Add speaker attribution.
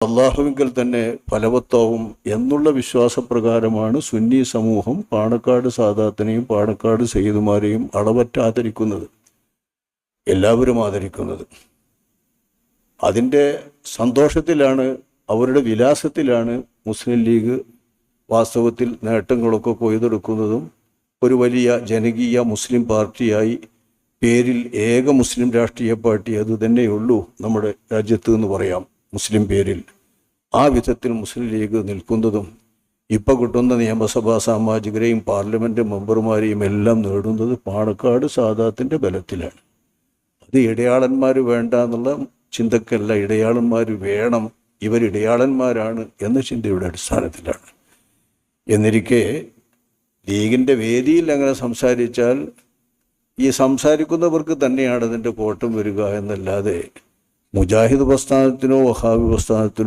Speaker 1: അള്ളാഹുവിങ്കൽ തന്നെ ഫലവത്താവും എന്നുള്ള വിശ്വാസപ്രകാരമാണ് സുന്നി സമൂഹം പാണക്കാട് സാദാത്തിനെയും പാണക്കാട് സയ്യിദുമാരെയും അളവറ്റ ആദരിക്കുന്നത്, എല്ലാവരും ആദരിക്കുന്നത്. അതിൻ്റെ സന്തോഷത്തിലാണ്, അവരുടെ വിലാസത്തിലാണ് മുസ്ലിം ലീഗ് വാസ്തവത്തിൽ നേട്ടങ്ങളൊക്കെ കൊയ്തെടുക്കുന്നതും ഒരു വലിയ ജനകീയ മുസ്ലിം പാർട്ടിയായി പേരിൽ ഏക മുസ്ലിം രാഷ്ട്രീയ പാർട്ടി അത് തന്നെയുള്ളൂ നമ്മുടെ രാജ്യത്ത് എന്ന് പറയാം. മുസ്ലിം പേരിൽ ആ വിധത്തിൽ മുസ്ലിം ലീഗ് നിൽക്കുന്നതും ഇപ്പം കിട്ടുന്ന നിയമസഭാ സാമാജികരെയും പാർലമെൻറ്റ് മെമ്പർമാരെയും എല്ലാം നേടുന്നത് പാണക്കാട് സാദാത്തിൻ്റെ ബലത്തിലാണ്. അത് ഇടയാളന്മാർ വേണ്ട എന്നുള്ള ചിന്തക്കല്ല, ഇടയാളന്മാർ വേണം, ഇവരിടയാളന്മാരാണ് എന്ന ചിന്തയുടെ അടിസ്ഥാനത്തിലാണ്. എന്നിരിക്കെ ലീഗിൻ്റെ വേദിയിൽ അങ്ങനെ സംസാരിച്ചാൽ ഈ സംസാരിക്കുന്നവർക്ക് തന്നെയാണ് അതിൻ്റെ കോട്ടം വരിക എന്നല്ലാതെ മുജാഹിദ് പ്രസ്ഥാനത്തിനോ വഹാബി പ്രസ്ഥാനത്തിനോ